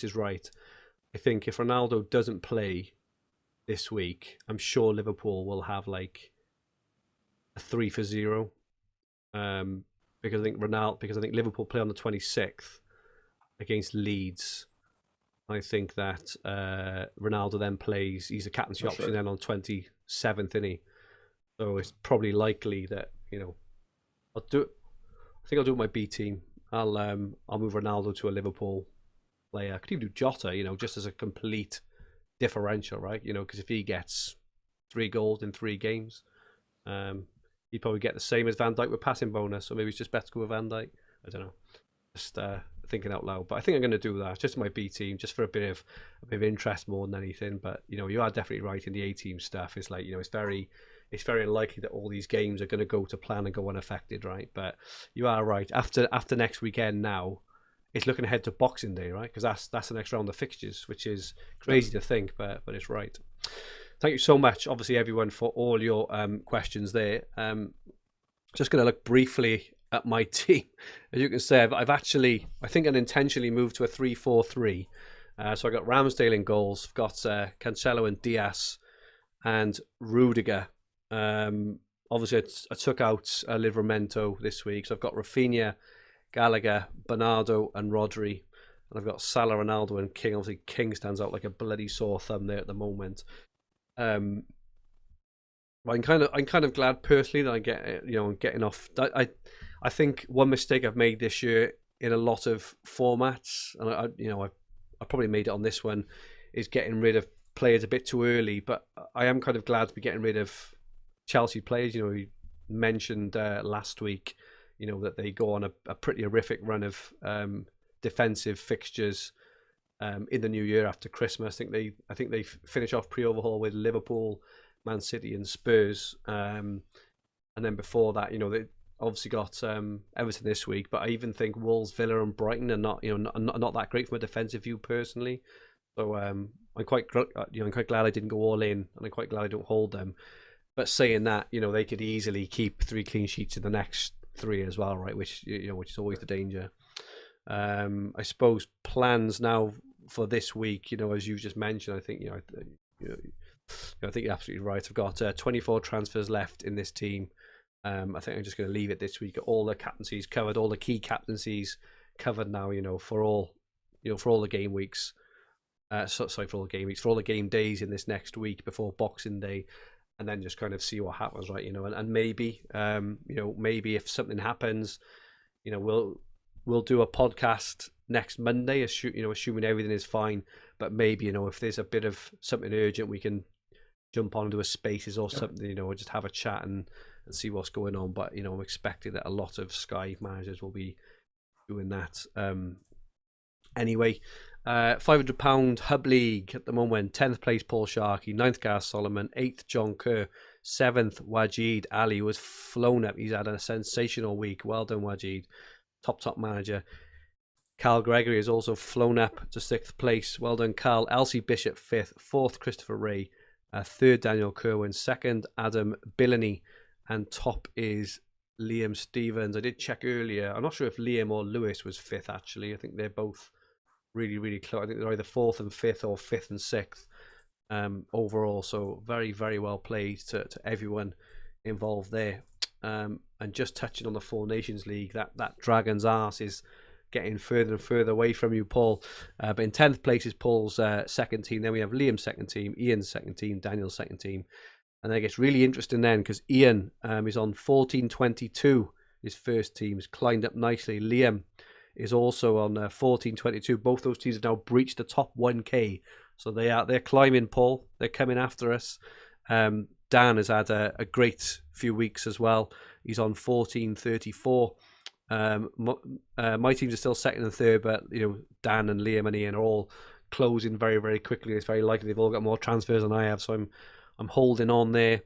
is right. I think if Ronaldo doesn't play this week, I'm sure Liverpool will have a 3-0. because I think Liverpool play on the 26th against Leeds. I think that Ronaldo then plays. He's a captaincy That's option right. then on 27th, isn't he? So it's probably likely that I'll do. I think I'll do my B team. I'll move Ronaldo to a Liverpool player. I could even do Jota, just as a complete differential, right? Because if he gets 3 goals in 3 games, he'd probably get the same as Van Dijk with passing bonus. So maybe it's just better to go with Van Dijk. I don't know. Just thinking out loud, but I think I'm going to do that. Just my B team, just for a bit of interest more than anything. But you are definitely right in the A team stuff. It's like it's very unlikely that all these games are going to go to plan and go unaffected, right? But you are right. After next weekend, now it's looking ahead to Boxing Day, right? Because that's the next round of fixtures, which is crazy to think, but it's right. Thank you so much, obviously, everyone, for all your questions there. Just going to look briefly at my team. As you can see, I've actually, I think, unintentionally moved to a 3-4-3. So I got Ramsdale in goals. I've got Cancelo and Diaz and Rudiger. Obviously, I took out Livramento this week. So I've got Rafinha, Gallagher, Bernardo and Rodri. And I've got Salah, Ronaldo and King. Obviously, King stands out like a bloody sore thumb there at the moment. I'm kind of glad personally that I'm getting off. I think one mistake I've made this year in a lot of formats, and I probably made it on this one, is getting rid of players a bit too early. But I am kind of glad to be getting rid of Chelsea players. We mentioned last week, that they go on a pretty horrific run of defensive fixtures in the new year after Christmas. I think they finish off pre-overhaul with Liverpool, Man City and Spurs, and then before that, they obviously got Everton this week. But I even think Wolves, Villa and Brighton are not not that great from a defensive view personally. So I'm quite glad I didn't go all in, and I'm quite glad I don't hold them. But saying that, they could easily keep 3 clean sheets in the next 3 as well, right? Which is always the danger. I suppose plans now for this week, as you just mentioned, I think I think you're absolutely right. I've got 24 transfers left in this team. I think I'm just going to leave it this week. All the captaincies covered, all the key captaincies covered now. For all the game weeks. For all the game weeks, for all the game days in this next week before Boxing Day, and then just kind of see what happens, right? And maybe, maybe if something happens, we'll do a podcast next Monday, assuming everything is fine. But maybe, if there's a bit of something urgent, we can jump onto a Spaces or something, or just have a chat and see what's going on. But I'm expecting that a lot of Sky managers will be doing that. Anyway, £500 Hub League at the moment. 10th place Paul Sharkey, 9th Gareth Solomon, 8th John Kerr, 7th Wajid Ali, who has flown up. He's had a sensational week. Well done, Wajid. Top manager. Carl Gregory has also flown up to 6th place. Well done, Carl. Elsie Bishop 5th, 4th Christopher Ray, 3rd Daniel Kerwin, 2nd Adam Billany, and top is Liam Stevens. I did check earlier. I'm not sure if Liam or Lewis was 5th actually. I think they're both really, really close. I think they're either 4th and 5th or 5th and 6th overall. So very, very well played to everyone involved there. And just touching on the Four Nations League, that Dragon's arse is getting further and further away from you, Paul. But in 10th place is Paul's second team. Then we have Liam's second team, Ian's second team, Daniel's second team. And then it gets really interesting then because Ian is on 1422. His first team's climbed up nicely. Liam is also on 1422. Both those teams have now breached the top 1K. So they're climbing, Paul. They're coming after us. Dan has had a great few weeks as well. He's on 1434. My teams are still second and third, but Dan and Liam and Ian are all closing very, very quickly. It's very likely they've all got more transfers than I have, so I'm holding on there.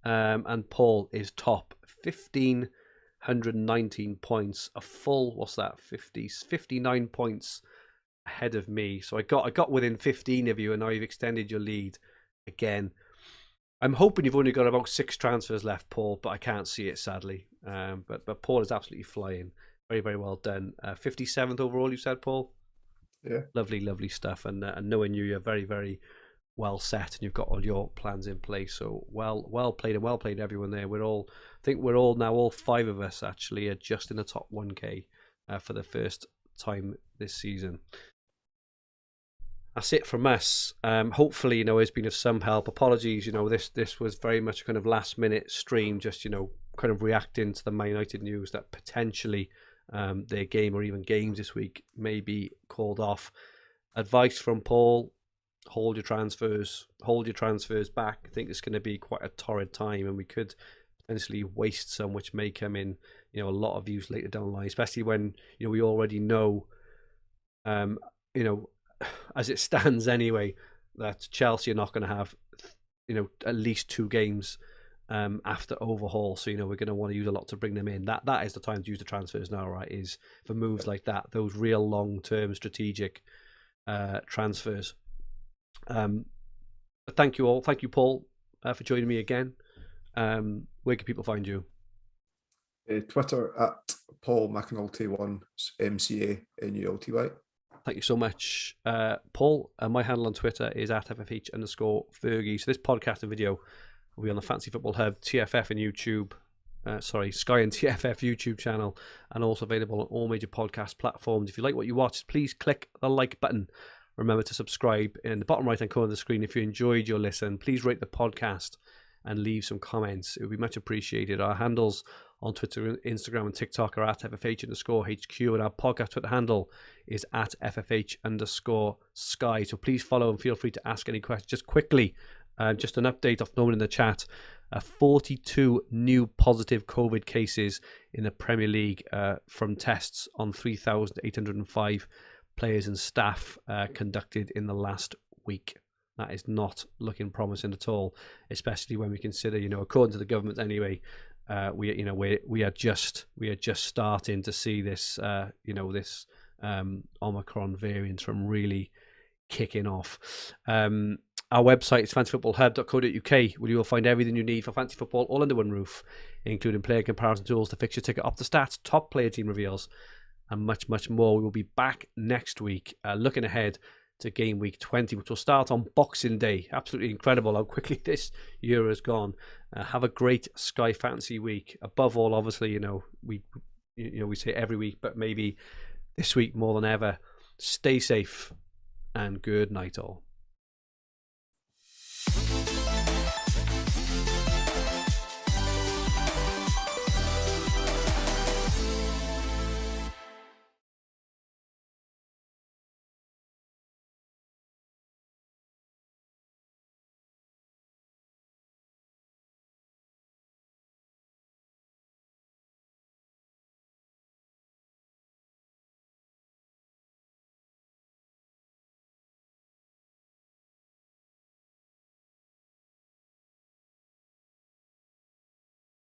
And Paul is top, 1,519 points, a full 59 points ahead of me. So I got within 15 of you, and now you've extended your lead again. I'm hoping you've only got about 6 transfers left, Paul, but I can't see it, sadly. But Paul is absolutely flying. Very, very well done. 57th overall, you said, Paul? Yeah. Lovely, lovely stuff. And knowing you're very, very well set and you've got all your plans in place. So well played, and well played everyone there. I think we're all now, all 5 of us actually are just in the top 1K for the first time this season. That's it from us. Hopefully, it's been of some help. Apologies, this was very much a kind of last minute stream, just kind of reacting to the Man United news that potentially their game or even games this week may be called off. Advice from Paul: hold your transfers back. I think it's going to be quite a torrid time, and we could potentially waste some, which may come in a lot of views later down the line, especially when we already know as it stands anyway, that Chelsea are not going to have, at least 2 games after overhaul. So, we're going to want to use a lot to bring them in. That is the time to use the transfers now, right? Is for moves like that, those real long-term strategic transfers. But thank you all. Thank you, Paul, for joining me again. Where can people find you? Twitter at Paul McAnulty 1, MCANULTY. Thank you so much, Paul. My handle on Twitter is at @FFH_Fergi. So this podcast and video will be on the Fantasy Football Hub, TFF and YouTube, Sky and TFF YouTube channel, and also available on all major podcast platforms. If you like what you watch, please click the like button. Remember to subscribe in the bottom right-hand corner of the screen. If you enjoyed your listen, please rate the podcast and leave some comments. It would be much appreciated. Our handles on Twitter, Instagram, and TikTok are at FFH_HQ, and our podcast Twitter handle is at FFH_Sky. So please follow and feel free to ask any questions. Just quickly, just an update off known in the chat: 42 new positive COVID cases in the Premier League from tests on 3,805 players and staff conducted in the last week. That is not looking promising at all, especially when we consider, according to the government anyway, we are just starting to see this, this Omicron variant from really kicking off. Our website is fantasyfootballhub.co.uk, where you will find everything you need for fantasy football all under one roof, including player comparison tools, the fixture ticker, up the stats, top player team reveals, and much, much more. We will be back next week, looking ahead to game week 20, which will start on Boxing Day. Absolutely incredible how quickly this year has gone. Have a great Sky Fantasy week. Above all, obviously, we say every week, but maybe this week more than ever, stay safe and good night all.